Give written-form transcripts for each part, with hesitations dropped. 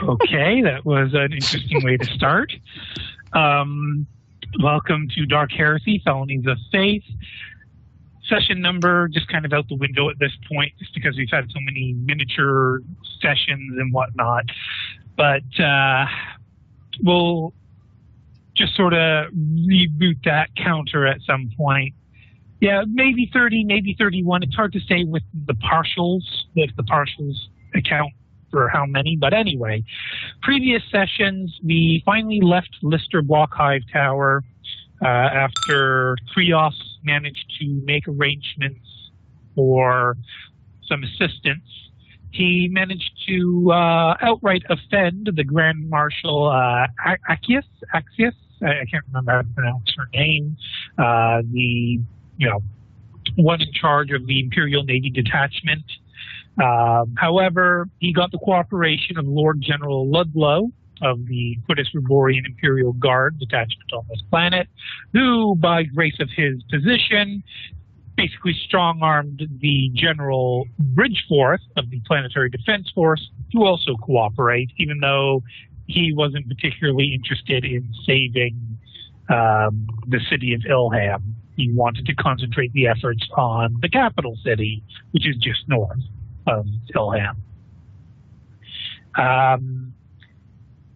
Okay, that was an interesting way to start. Welcome to Dark Heresy, Felonies of Faith. Session number just kind of out the window at this point, just because we've had so many miniature sessions and whatnot. But we'll just sort of reboot that counter at some point. Yeah, maybe 30, maybe 31. It's hard to say with the partials, if the partials account for how many. But anyway, previous sessions, we finally left Lister Block Hive Tower after Krios managed to make arrangements for some assistance. He managed to outright offend the Grand Marshal Axios. I can't remember how to pronounce her name. The one in charge of the Imperial Navy detachment. However, he got the cooperation of Lord General Ludlow of the Quitus Ruborian Imperial Guard detachment on this planet, who, by grace of his position, basically strong-armed the General Bridgeforth of the Planetary Defense Force to also cooperate, even though he wasn't particularly interested in saving the city of Ilham. He wanted to concentrate the efforts on the capital city, which is just north of Ilham.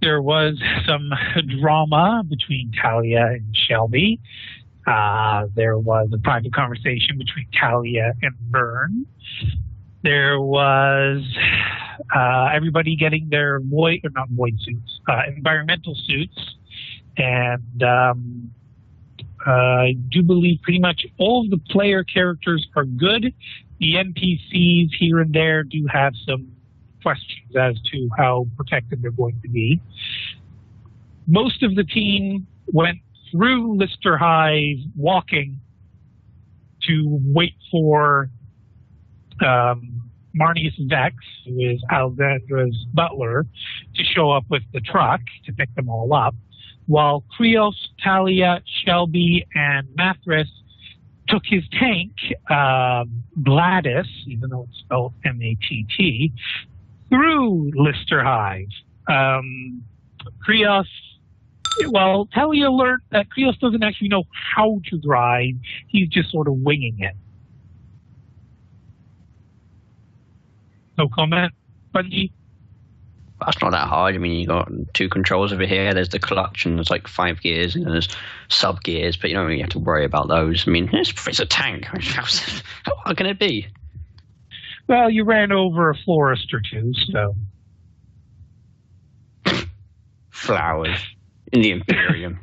There was some drama between Talia and Shelby. There was a private conversation between Talia and Byrne. There was everybody getting their environmental suits. And I do believe pretty much all of the player characters are good. The NPCs here and there do have some questions as to how protected they're going to be. Most of the team went through Lister Hive walking to wait for Marnius Vex, who is Alexandra's butler, to show up with the truck to pick them all up, while Krios, Talia, Shelby, and Mathras took his tank, Gladys, even though it's spelled M-A-T-T, through Lister Hive. Krios, well, Talia learned that Krios doesn't actually know how to drive. He's just sort of winging it. No comment, Bungie? That's not that hard. I mean, you got two controls over here. There's the clutch, and there's like 5 gears, and there's sub gears, but you don't really have to worry about those. I mean, it's a tank. How hard can it be? Well, you ran over a florist or two, so. Flowers in the Imperium.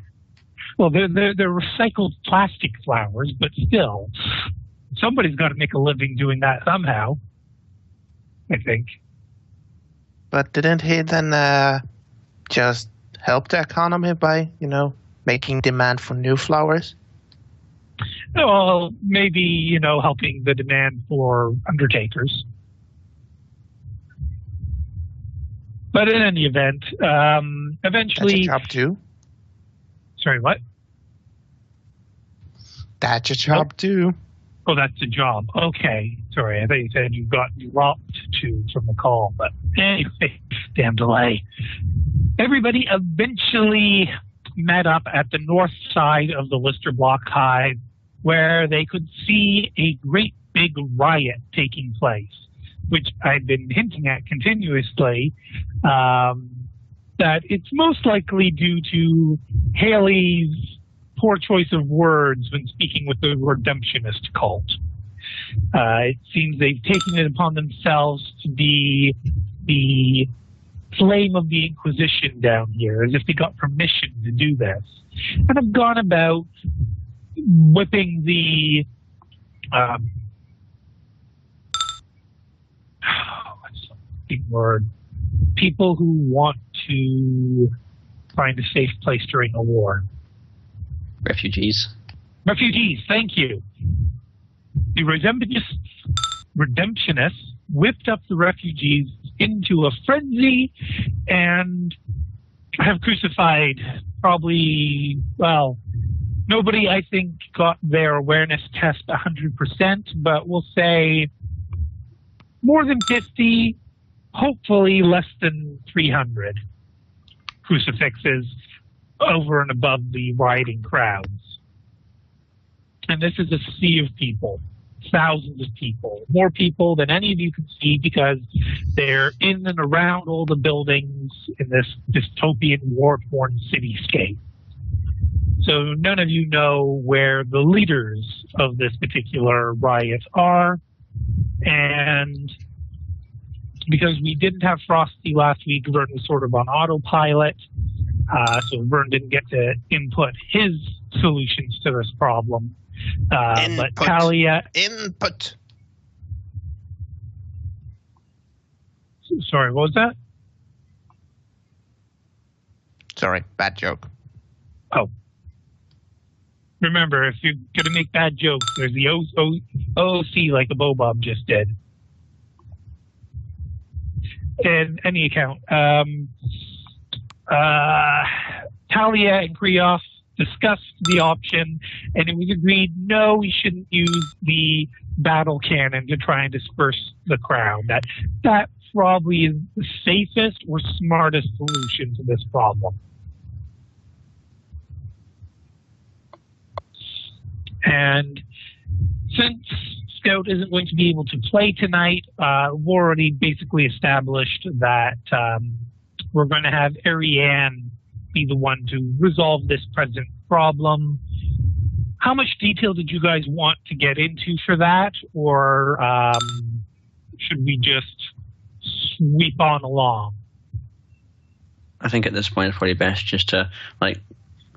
Well, they're recycled plastic flowers, but still, somebody's got to make a living doing that somehow, I think. But didn't he then just help the economy by, making demand for new flowers? Well, maybe, helping the demand for undertakers. But in any event, eventually... That's a job too. Sorry, what? That's a job too. Oh, that's a job. Okay. Sorry, I thought you said you got dropped from the call. But anyway, damn delay. Everybody eventually met up at the north side of the Lister Block Hive, where they could see a great big riot taking place, which I've been hinting at continuously, that it's most likely due to Haley's poor choice of words when speaking with the Redemptionist cult. It seems they've taken it upon themselves to be the flame of the Inquisition down here, as if they got permission to do this, and have gone about whipping the what's the big word? People who want to find a safe place during a war. Refugees. Refugees, thank you. The Redemptionists whipped up the refugees into a frenzy and have crucified probably, well, nobody, I think, got their awareness test 100%, but we'll say more than 50, hopefully less than 300 crucifixes over and above the rioting crowds. And this is a sea of people, thousands of people, more people than any of you can see because they're in and around all the buildings in this dystopian, war-torn cityscape. So none of you know where the leaders of this particular riot are. And because we didn't have Frosty last week, Vern was sort of on autopilot. So Vern didn't get to input his solutions to this problem. But Talia... Input. Sorry, what was that? Sorry, bad joke. Oh. Remember, if you're going to make bad jokes, there's the OOC like the Bobob just did. In any account, Talia and Krios discussed the option, and it was agreed, no, we shouldn't use the battle cannon to try and disperse the crowd. That probably is the safest or smartest solution to this problem. And since Scout isn't going to be able to play tonight, we've already basically established that we're going to have Ariane be the one to resolve this present problem. How much detail did you guys want to get into for that, or should we just sweep on along? I think at this point it's probably best just to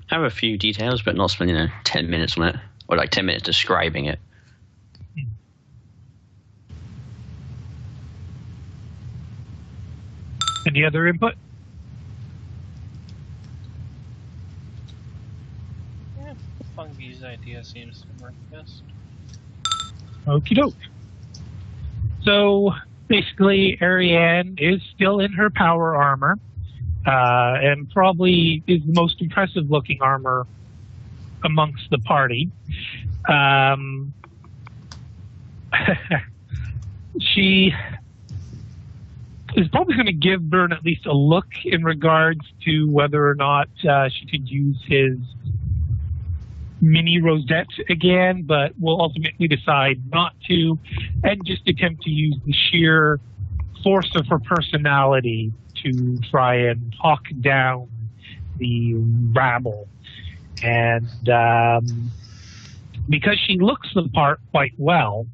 have a few details, but not spend 10 minutes on it, or 10 minutes describing it. Any other input? Yeah, Fungi's idea seems to work best. Okie doke. So basically, Ariane is still in her power armor, and probably is the most impressive looking armor amongst the party. She is probably going to give Vern at least a look in regards to whether or not she could use his mini rosette again, but will ultimately decide not to, and just attempt to use the sheer force of her personality to try and talk down the rabble. And because she looks the part quite well,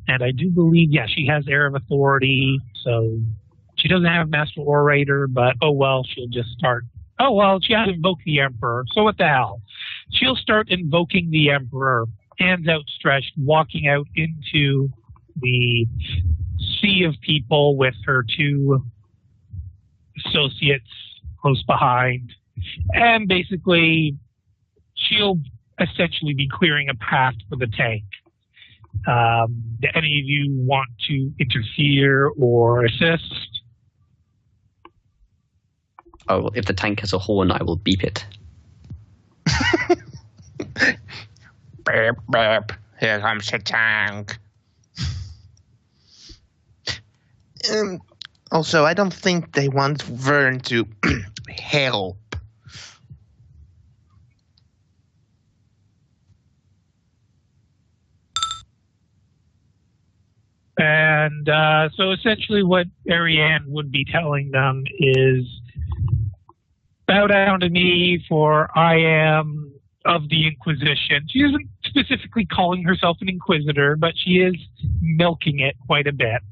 and I do believe, she has air of authority, so she doesn't have Master Orator, but she'll just start. She has invoked the Emperor, so what the hell? She'll start invoking the Emperor, hands outstretched, walking out into the sea of people with her two associates close behind. And basically, she'll essentially be clearing a path for the tank. Do any of you want to interfere or assist? Oh, if the tank has a horn, I will beep it. Beep, beep. Here comes the tank. Also, I don't think they want Vern to help. And so essentially what Ariane would be telling them is, bow down to me, for I am of the Inquisition. She isn't specifically calling herself an Inquisitor, but she is milking it quite a bit.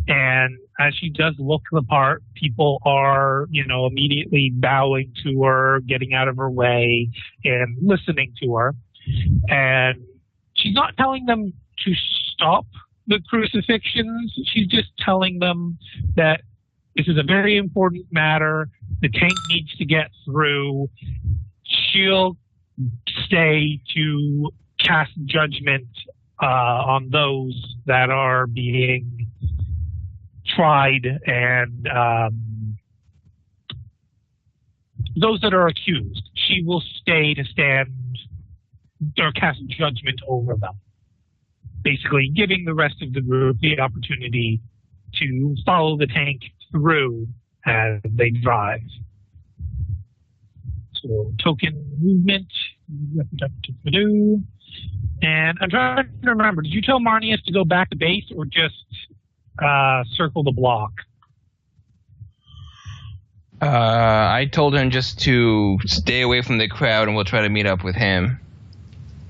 And as she does look the part, people are, immediately bowing to her, getting out of her way, and listening to her. And she's not telling them to stop the crucifixions. She's just telling them that this is a very important matter. The tank needs to get through. She'll stay to cast judgment on those that are being tried and those that are accused. She will stay to stand or cast judgment over them, basically giving the rest of the group the opportunity to follow the tank through as they drive. So token movement. And I'm trying to remember, did you tell Marnius to go back to base or just circle the block? I told him just to stay away from the crowd and we'll try to meet up with him.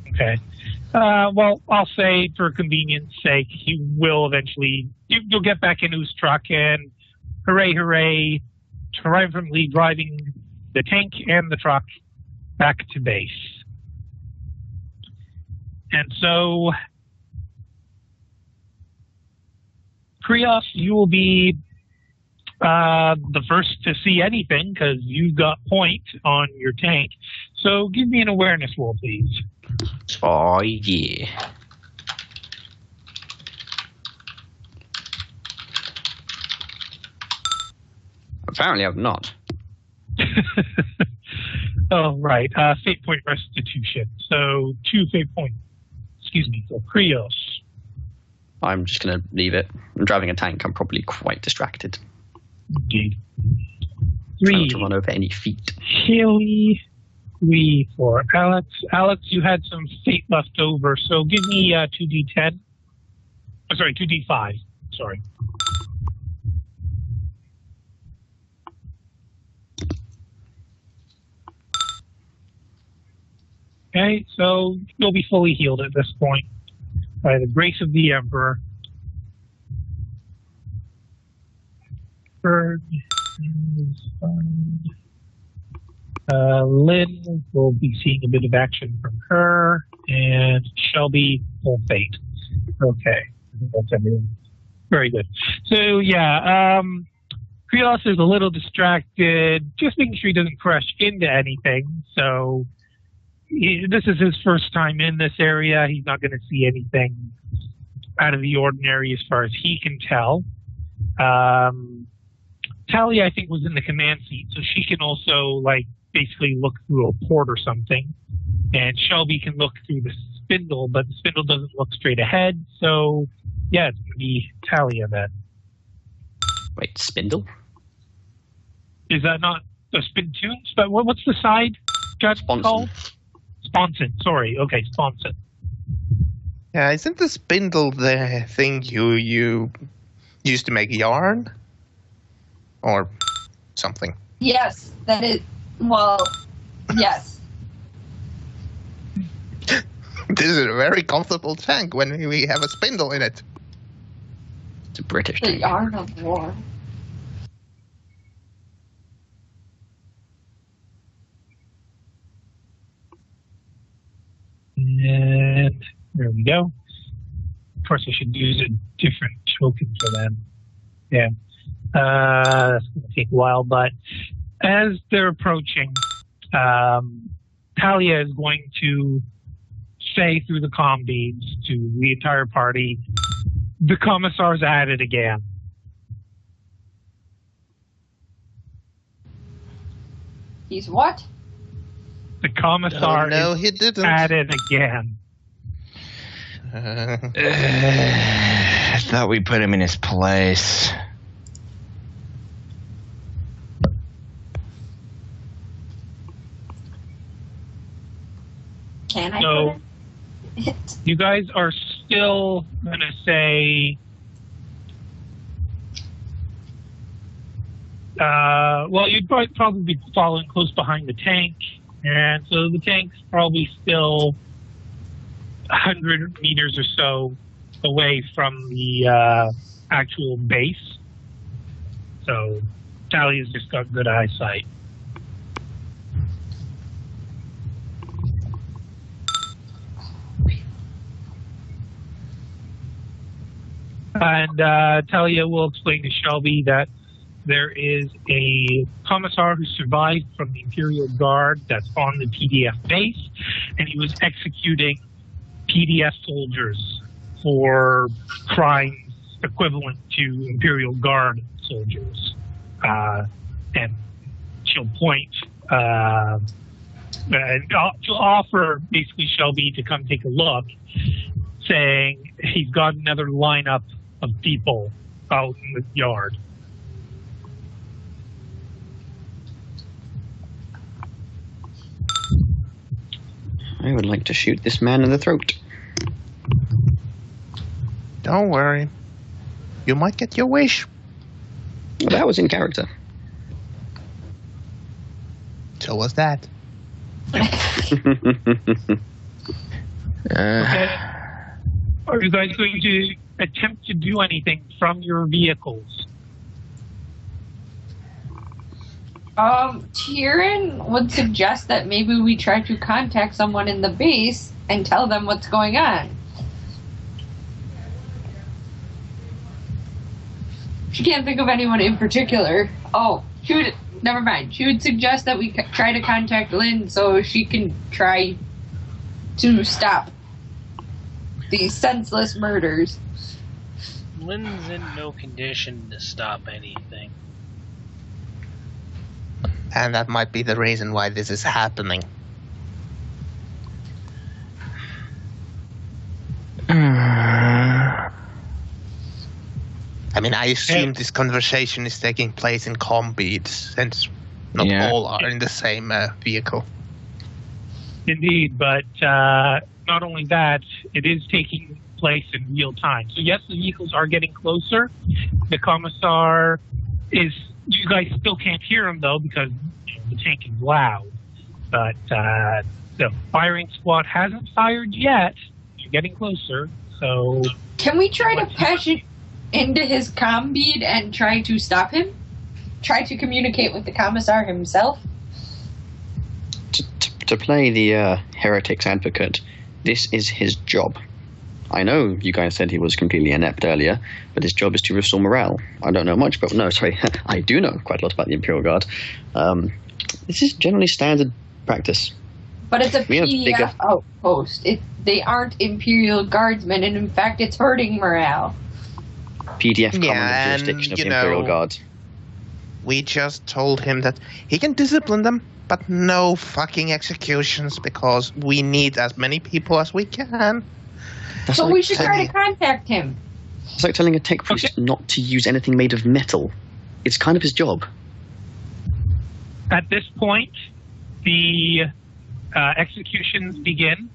Okay. Well, I'll say for convenience sake, he will eventually, you'll get back into his truck and hooray, hooray, triumphantly driving the tank and the truck back to base. And so, Krios, you will be the first to see anything because you've got point on your tank. So give me an awareness roll, please. Oh, yeah. Apparently I've not. Oh, right. Fate point restitution. So 2 fate points. Excuse me, for Krios. I'm just going to leave it. I'm driving a tank. I'm probably quite distracted. Indeed. Try 3. not to run over any feet. Haley. 3 for Alex. Alex, you had some fate left over, so give me 2d10. Oh, sorry, 2d5. Sorry. Okay, so you'll be fully healed at this point by the grace of the Emperor. Bird is fine. Lynn will be seeing a bit of action from her, and Shelby full fate. Okay, I think that's everything. Very good. So yeah, Krios is a little distracted, just making sure he doesn't crash into anything. So this is his first time in this area. He's not going to see anything out of the ordinary as far as he can tell. Talia, I think, was in the command seat, so she can also basically look through a port or something. And Shelby can look through the spindle, but the spindle doesn't look straight ahead. So yeah, it's going to be Talia then. Wait, spindle? Is that not a spin tunes? But what's the side gun called? Sponson. Sorry. Okay, Sponson. Yeah, isn't the spindle the thing you used to make yarn? Or something? Yes, that is. Well, yes. This is a very comfortable tank when we have a spindle in it. It's a British The tank. yarn of war. And there we go. Of course, I should use a different token for them. Yeah. That's going to take a while, but as they're approaching, Talia is going to say through the comm beams to the entire party, the Commissar's at it again. He's what? The Commissar no, is he didn't. at it again. I thought we put him in his place. Can I So- put it? You guys are still going to say, well, you'd probably be following close behind the tank, and so the tank's probably still 100 meters or so away from the actual base. So Talia's just got good eyesight. And Talia will explain to Shelby that there is a commissar who survived from the Imperial Guard that's on the PDF base, and he was executing PDF soldiers for crimes equivalent to Imperial Guard soldiers. And she'll point, she'll offer basically Shelby to come take a look, saying he's got another lineup of people out in the yard. I would like to shoot this man in the throat. Don't worry. You might get your wish. Well, that was in character. So was that. Okay. Are you guys going to attempt to do anything from your vehicles? Tyrion would suggest that maybe we try to contact someone in the base and tell them what's going on. She can't think of anyone in particular. Oh, never mind. She would suggest that we try to contact Lynn so she can try to stop these senseless murders. Lynn's in no condition to stop anything. And that might be the reason why this is happening. I mean, I assume this conversation is taking place in combat, since not all are in the same vehicle. Indeed, but not only that, it is taking place in real time. So yes, the vehicles are getting closer. The commissar is... You guys still can't hear him, though, because the tank is loud. But the firing squad hasn't fired yet. They're getting closer, so... Can we try to patch it into his comm bead and try to stop him? Try to communicate with the commissar himself? To play the heretics advocate, this is his job. I know you guys said he was completely inept earlier, but his job is to restore morale. I don't know much, but no, sorry, I do know quite a lot about the Imperial Guard. This is generally standard practice. But it's a PDF outpost. They aren't Imperial Guardsmen, and in fact, it's hurting morale. PDF common jurisdiction of the Imperial Guard. We just told him that he can discipline them, but no fucking executions, because we need as many people as we can. That's So like we should try to contact him. It's like telling a tech priest not to use anything made of metal. It's kind of his job. At this point, the executions begin.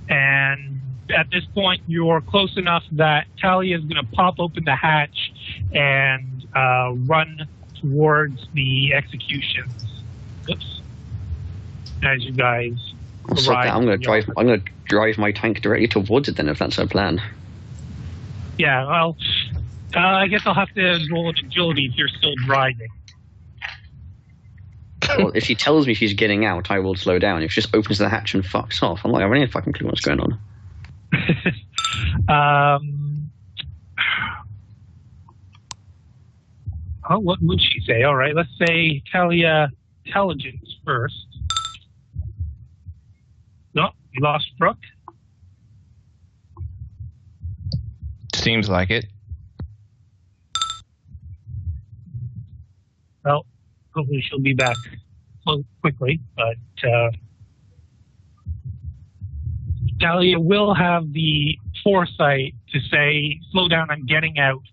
And at this point, you're close enough that Talia is going to pop open the hatch and run towards the executions. Oops. As you guys arrive. I'm going to drive my tank directly towards it then, if that's her plan. Yeah, well, I guess I'll have to roll an agility if you're still driving. Well, if she tells me she's getting out, I will slow down. If she just opens the hatch and fucks off, I'm like, I have any fucking clue what's going on. Oh, what would she say? All right, let's say Talia intelligence first. No, you lost Brooke. Seems like it. Well, hopefully she'll be back quickly, but Talia will have the foresight to say, slow down, I'm getting out.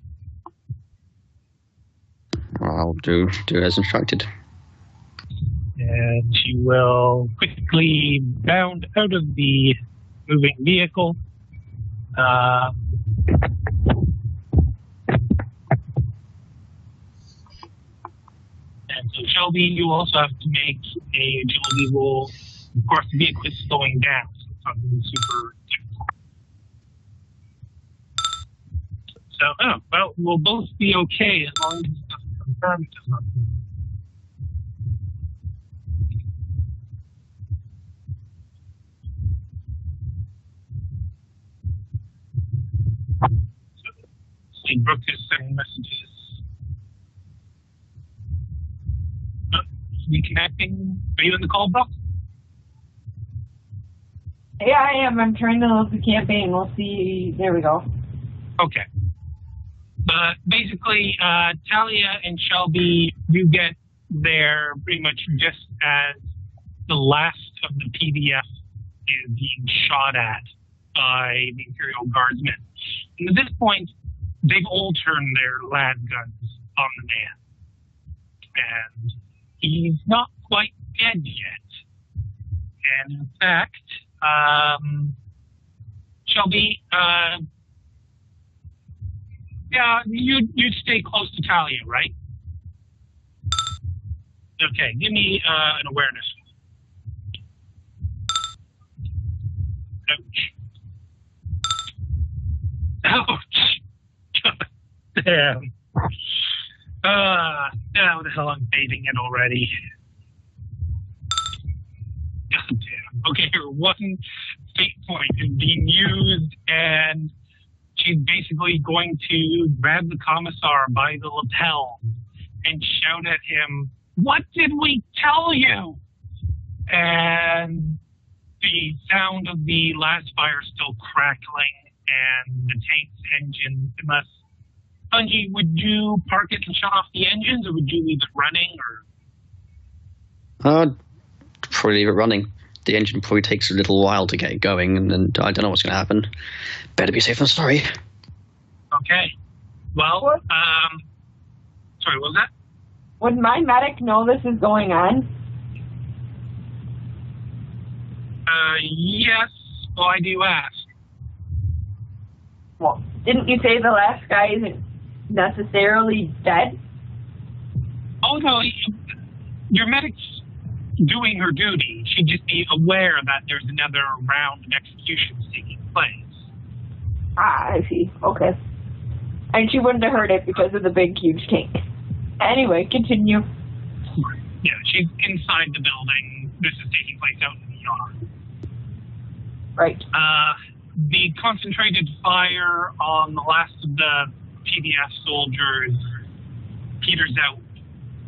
Well, I'll do as instructed. And she will quickly bound out of the moving vehicle. And so, Shelby, you also have to make a agility roll. Of course, the vehicle is slowing down, so it's not really super difficult. So, well, we'll both be okay as long as it doesn't confirm it does not. So, Brooke is sending messages. Reconnecting. Are you in the call, Brooke? Yeah, I am. I'm trying to load the campaign. We'll see. There we go. Okay. But basically, Talia and Shelby, you get there pretty much just as the last of the PDF is being shot at by the Imperial Guardsmen. And at this point, they've all turned their las guns on the man. And he's not quite dead yet. And in fact, Shelby, yeah, you'd stay close to Talia, right? Okay, give me an awareness. Ouch. God damn. Now the hell I'm baiting it already. God damn. Okay, her one fate point is being used, and she's basically going to grab the commissar by the lapel and shout at him, "What did we tell you?" And the sound of the last fire still crackling, and the tank's engine, unless Bungie, would you park it and shut off the engines, or would you leave it running? Or I'd probably leave it running. The engine probably takes a little while to get going, and then I don't know what's going to happen. Better be safe than sorry. Okay. Well, sorry, what was that? Would my medic know this is going on? Yes. Why do you ask? Well, didn't you say the last guy isn't necessarily dead? Oh, no. Your medic's doing her duty. She'd just be aware that there's another round of executions taking place. Ah, I see. Okay. And she wouldn't have heard it because of the big, huge tank. Anyway, continue. Yeah, she's inside the building. This is taking place out in the yard. Right. The concentrated fire on the last of the PDF soldiers peters out,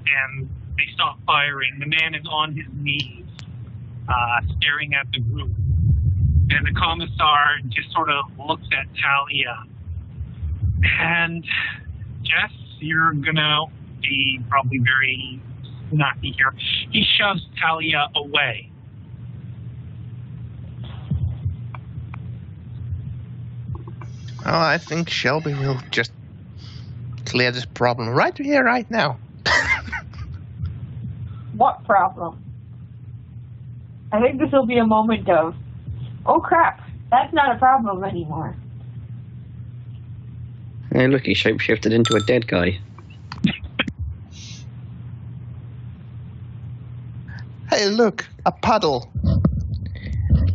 and they stop firing. The man is on his knees, staring at the group. And the commissar just sort of looks at Talia. And Jess, you're gonna be probably very snappy here. He shoves Talia away. Oh, I think Shelby will just clear this problem right here, right now. What problem? I think this will be a moment of, oh crap, that's not a problem anymore. Hey, look, he shapeshifted into a dead guy. Hey, look, a puddle.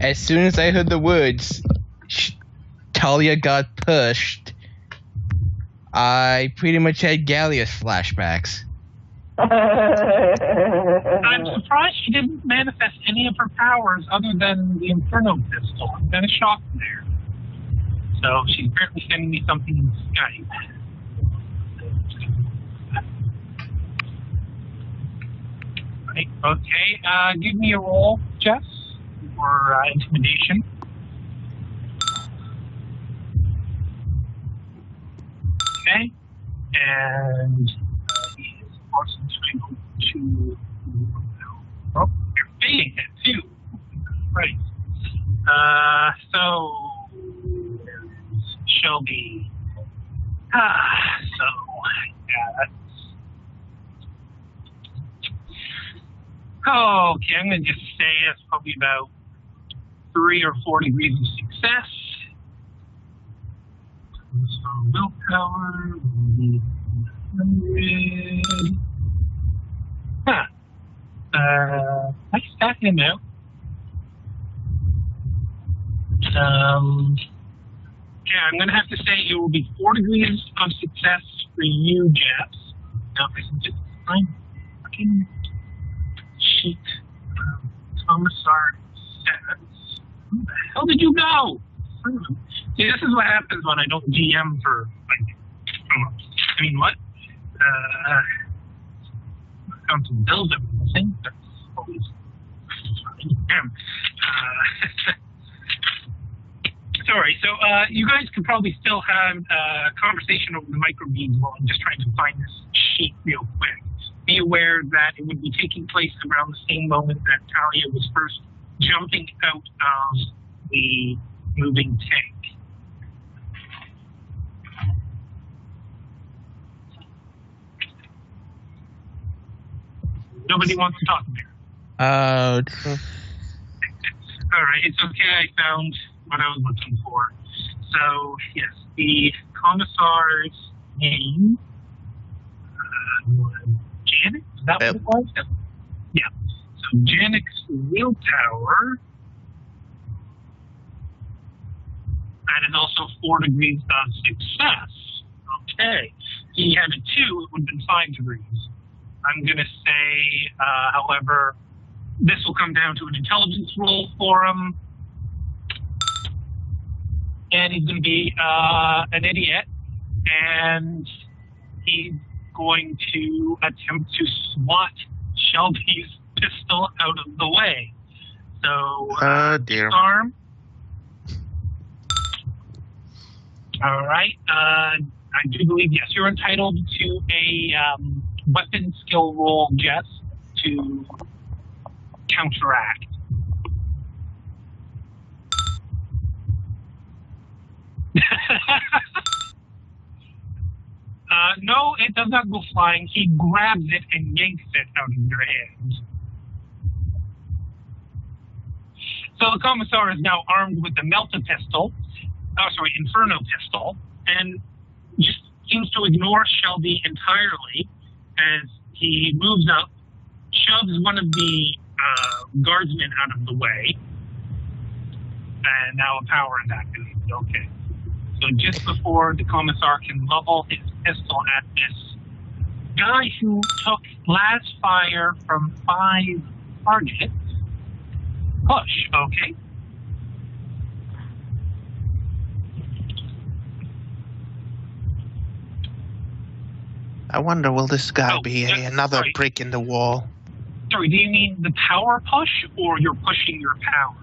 As soon as I heard the words, Talia got pushed, I pretty much had Gallius flashbacks. I'm surprised she didn't manifest any of her powers other than the Inferno pistol. I'm kind of shocked there. So she's apparently sending me something in Skype. Right, okay, give me a roll, Jess, for intimidation. Okay, and he is also entitled to. Oh, you're fading it too. Right. So Shelby. So yeah, that's. Okay, I'm gonna just say it's probably about 3 or 4 degrees of success. So willpower, 100. Huh. I stat him out. Yeah, I'm gonna have to say it will be 4 degrees of success for you, Jess. Now, I can just find fucking sheet. Commissar says, where the hell did you go? See, this is what happens when I don't GM for, like, I mean, what? Come to build everything. That's always fine. Sorry, so you guys could probably still have a conversation over the microbeads while I'm just trying to find this sheet real quick. Be aware that it would be taking place around the same moment that Talia was first jumping out of the moving tank. Nobody wants to talk to me. right, it's okay. I found what I was looking for. So, yes, the commissar's name was Janik. Is that what it was? Yeah. So, Janik's willpower. That is also 4 degrees of success. Okay. He had a 2, it would have been 5 degrees. I'm going to say, however, this will come down to an intelligence roll for him. And he's going to be an idiot. And he's going to attempt to swat Shelby's pistol out of the way. So, oh dear. Arm. All right. I do believe, yes, you're entitled to a weapon skill roll just to counteract. No, it does not go flying. He grabs it and yanks it out of your hands. So the commissar is now armed with the Melta pistol, Inferno pistol, and just seems to ignore Shelby entirely as he moves up, shoves one of the guardsmen out of the way, and now a power is activated. Okay. So just before the commissar can level his pistol at this guy who took last fire from 5 targets, push, okay? I wonder, will this guy be another sorry. brick in the wall? Sorry, do you mean the power push, or you're pushing your power?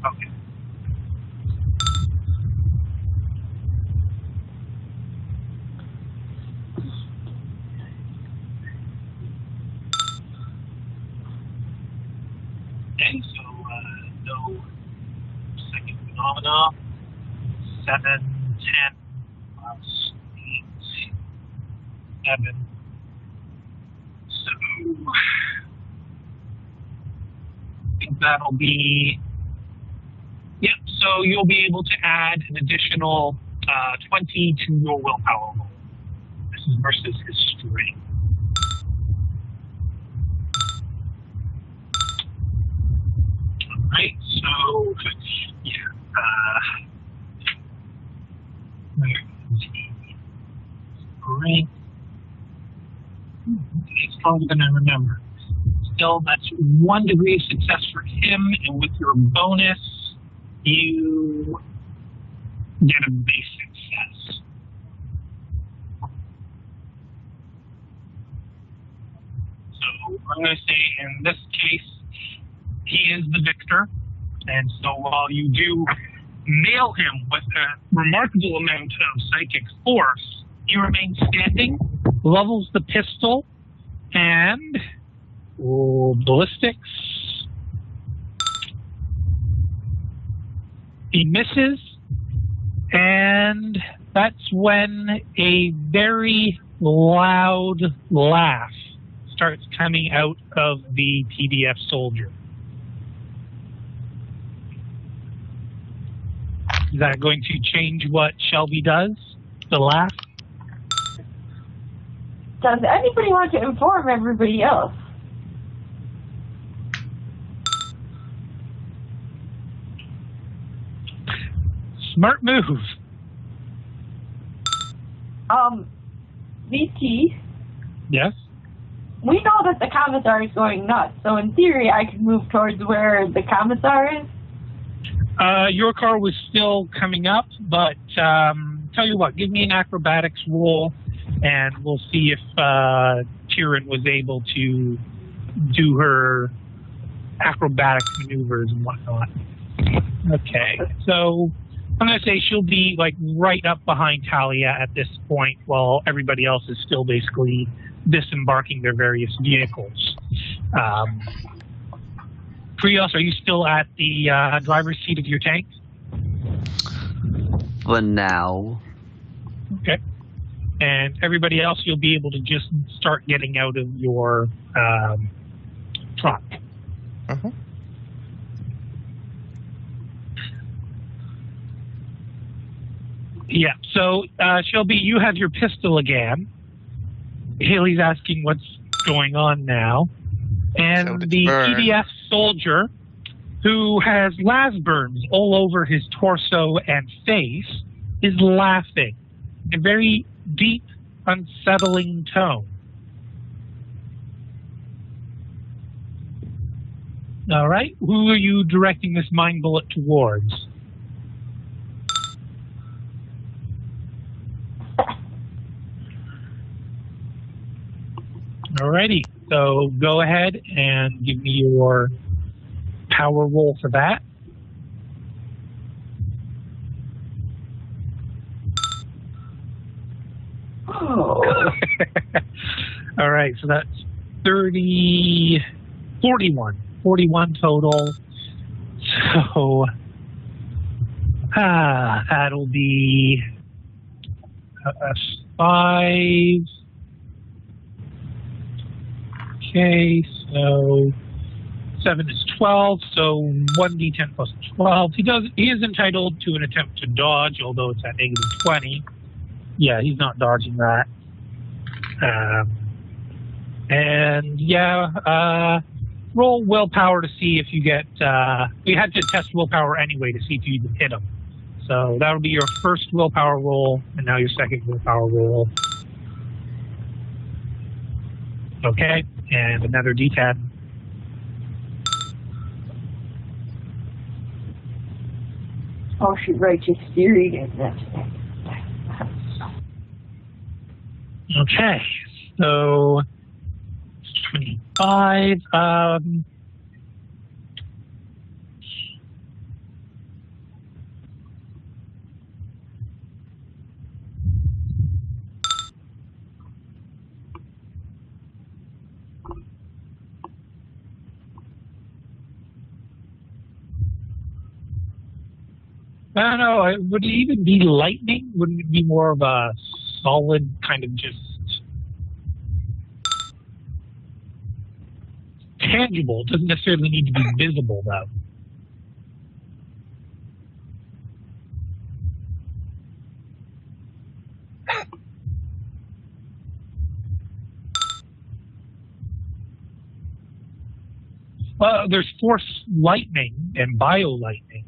Okay. Okay, so no second phenomena. 7, 10, plus 8, 7. So I think that'll be, yep, so you'll be able to add an additional 20 to your willpower roll. This is versus his strength. Alright, so, yeah, where is he? Great. It's probably going to remember. Still, that's 1 degree of success for him, and with your bonus, you get a base success. So I'm going to say in this case, he is the victor, and so while you do nail him with a remarkable amount of psychic force, he remains standing, levels the pistol, and ballistics. He misses, and that's when a very loud laugh starts coming out of the PDF soldier. Is that going to change what Shelby does? The laugh? Does anybody want to inform everybody else? Smart move. VT, Yes? we know that the commissar is going nuts, so in theory I could move towards where the commissar is. Your car was still coming up, but tell you what, give me an acrobatics roll, and we'll see if Tyrion was able to do her acrobatic maneuvers and whatnot. Okay, so I'm going to say she'll be like right up behind Talia at this point, while everybody else is still basically disembarking their various vehicles. Krios, are you still at the driver's seat of your tank? For now. Okay. and everybody else you'll be able to just start getting out of your truck. Mhm. Yeah, so Shelby, you have your pistol again. Haley's asking what's going on now. And So the burn. PDF soldier, who has las burns all over his torso and face, is laughing in a very deep, unsettling tone. All right, who are you directing this mind bullet towards? Alrighty, so go ahead and give me your power roll for that. Oh. All right, so that's 41 total. So that'll be 5. Okay, so 7 is 12, so 1d10 plus 12. He is entitled to an attempt to dodge, although it's at -20. Yeah, he's not dodging that. Roll willpower to see if you get. We had to test willpower anyway to see if you even hit him. So that'll be your first willpower roll, and now your second willpower roll. Okay, and another d10. Oh, shoot, right, just steering it. Okay, so 25. I don't know. Would it even be lightning? Wouldn't it be more of a solid kind of just tangible? It doesn't necessarily need to be visible, though. Well, there's force lightning and bio lightning.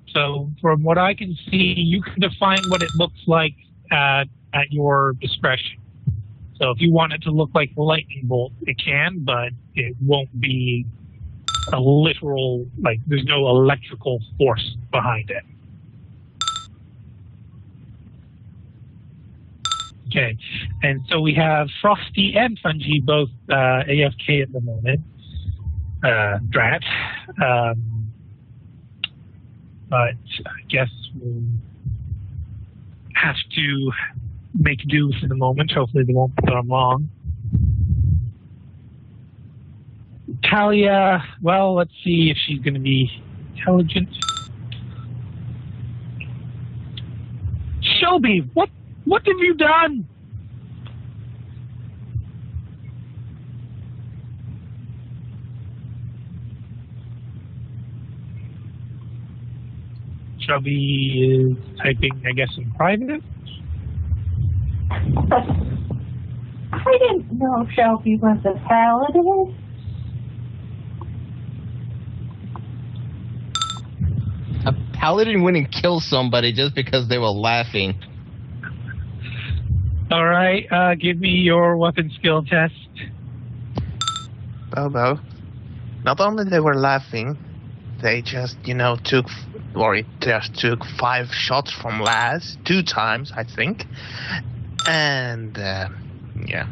So from what I can see, you can define what it looks like at your discretion. So if you want it to look like a lightning bolt, it can, but it won't be a literal, like there's no electrical force behind it. Okay, and so we have Frosty and Fungi both AFK at the moment. Drat. But I guess we'll have to make do for the moment. Hopefully they won't put on long. Talia, well, let's see if she's going to be intelligent. Shelby, what have you done? Shelby is typing, I guess, in private. I didn't know Shelby was a paladin. A paladin wouldn't kill somebody just because they were laughing. All right, give me your weapon skill test. Bobo. Not only they were laughing, they just, took 5 shots from Laz 2 times, I think. And, yeah.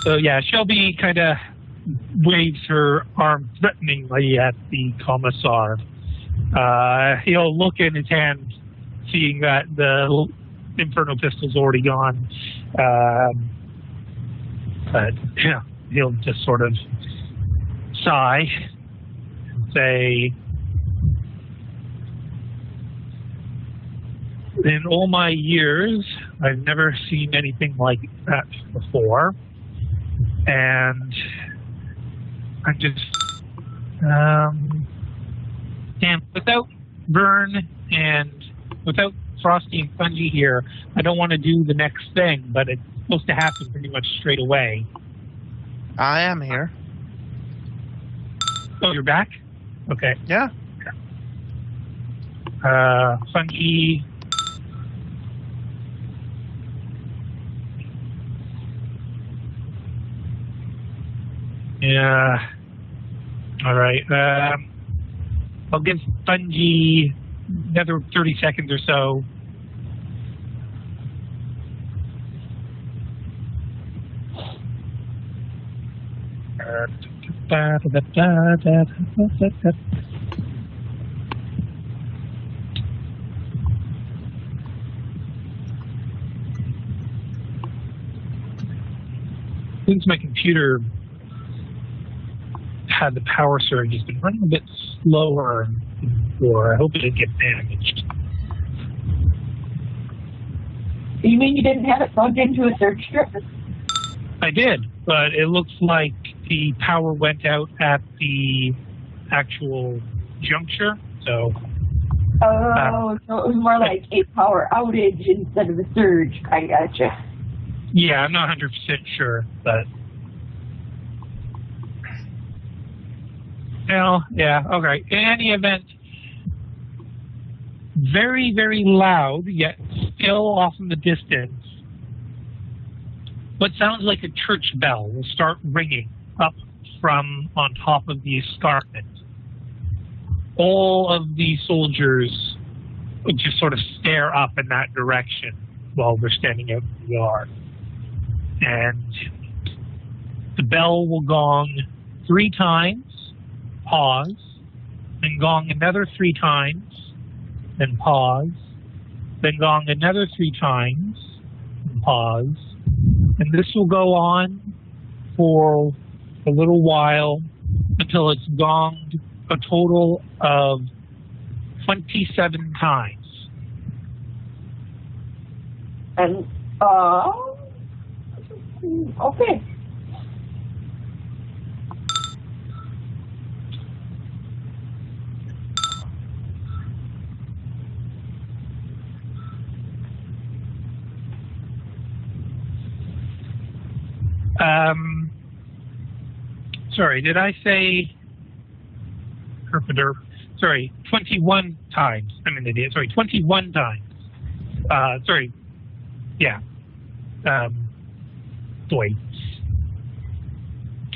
So, yeah, Shelby kind of waves her arm threateningly at the commissar. He'll look in his hand, seeing that the Inferno pistol's already gone. But, he'll just sort of sigh and say, In all my years, I've never seen anything like that before. And I'm just, without Vern and without Frosty and Fungi here, I don't want to do the next thing, but it's supposed to happen pretty much straight away. I am here. Oh, you're back? Okay. Yeah. Fungi. Yeah. All right. I'll give Fungi another 30 seconds or so. Since my computer had the power surge, it's been running a bit slower than before. I hope it didn't get damaged. You mean you didn't have it plugged into a search strip? I did, but it looks like the power went out at the actual juncture, so... Oh, so it was more like a power outage instead of a surge. I gotcha. Yeah, I'm not 100% sure, but... Well, yeah, okay. In any event, very, very loud, yet still off in the distance, what sounds like a church bell will start ringing up from on top of the escarpment. All of the soldiers would just sort of stare up in that direction while we're standing out in the yard. And the bell will gong 3 times, pause, then gong another 3 times, then pause, then gong another 3 times, and pause. And this will go on for a little while until it's gonged a total of 27 times. And, okay. Sorry, did I say Herpader? Sorry, 21 times. I'm an idiot. Sorry, 21 times. Sorry. Yeah. Boy.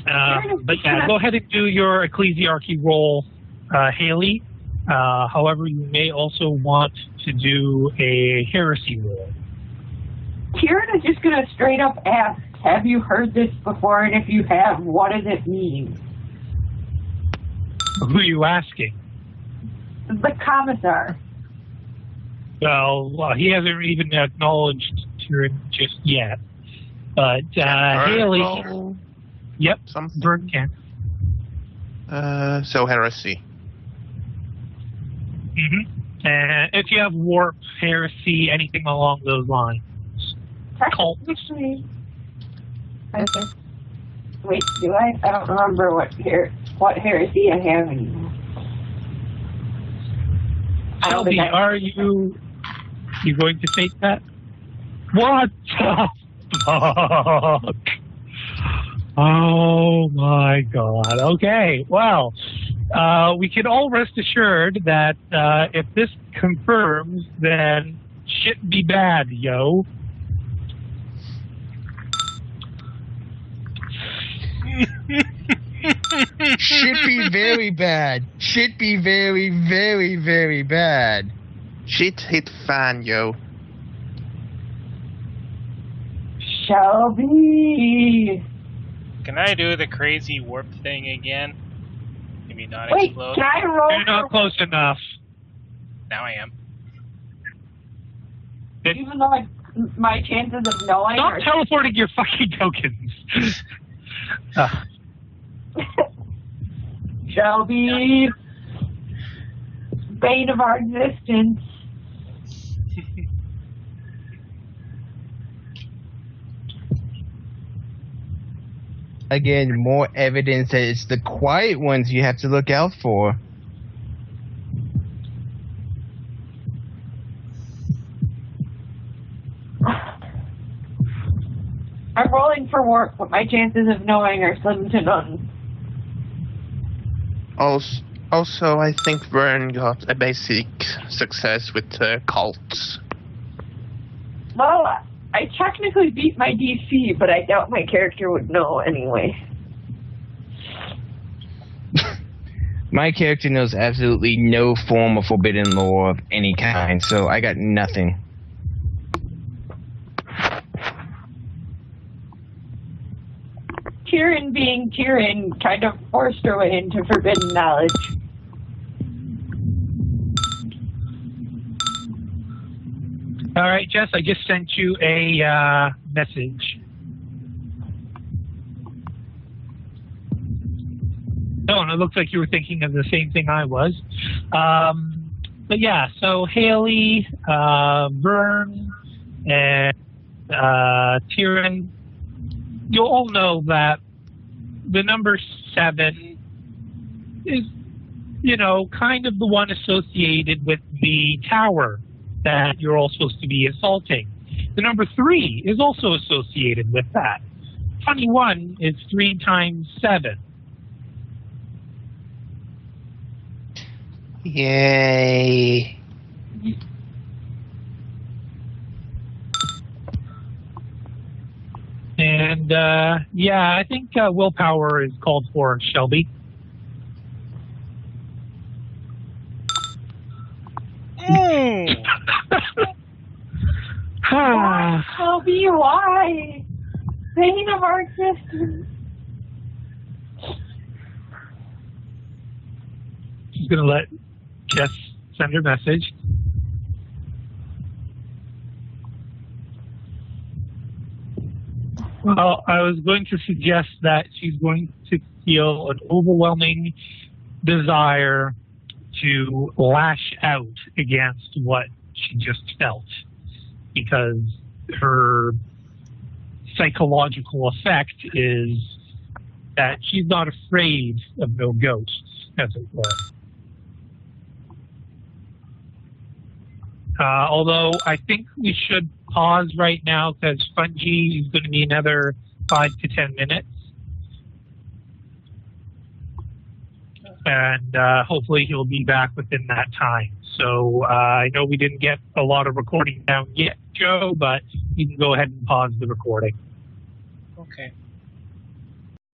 But yeah, go ahead and do your ecclesiarchy roll, Haley. However, you may also want to do a heresy roll. Kieran is just going to straight up ask, have you heard this before? And if you have, what does it mean? Who are you asking? The commissar. Well, he hasn't even acknowledged Kieran just yet. But Haley... Roll Yep, something. Vern can. So heresy. Mm-hmm. And if you have warp, heresy, anything along those lines. Cult. Actually, okay. Wait, do I? I don't remember what heresy I have anymore. Shelby, are you going to take that? What the fuck? Oh my god. Okay, well, we can all rest assured that if this confirms, then shit be bad, yo. Should be very bad. Should be very, very, very bad. Shit hit fan, yo. Shelby. Can I do the crazy warp thing again? Maybe not Wait, explode. can I roll? You're not close enough. Now I am. Even though my chances of knowing Stop are... teleporting your fucking tokens. Shelby. Bane of our existence. Again, more evidence that it's the quiet ones you have to look out for. I'm rolling for work, but my chances of knowing are slim to none. Also, I think Vern got a basic success with cults. Well, I technically beat my DC, but I doubt my character would know anyway. My character knows absolutely no form of forbidden lore of any kind, so I got nothing. Tyrion being Tyrion kind of forced her way into forbidden knowledge. All right, Jess, I just sent you a message. Oh, and it looks like you were thinking of the same thing I was. But yeah, so Haley, Vern, and Tyrion, you'll all know that the number 7 is, kind of the one associated with the tower that you're all supposed to be assaulting. The number 3 is also associated with that. Funny one is 3 times 7. Yay. And, yeah, I think willpower is called for, Shelby. Why, Shelby, why? Pain of our existence. She's going to let Jess send her message. Well, I was going to suggest that she's going to feel an overwhelming desire to lash out against what she just felt, because her psychological effect is that she's not afraid of no ghosts, as it were. Although I think we should pause right now because Fungi is going to be another 5 to 10 minutes. And hopefully he'll be back within that time. So I know we didn't get a lot of recording down yet, Joe, but you can go ahead and pause the recording. Okay.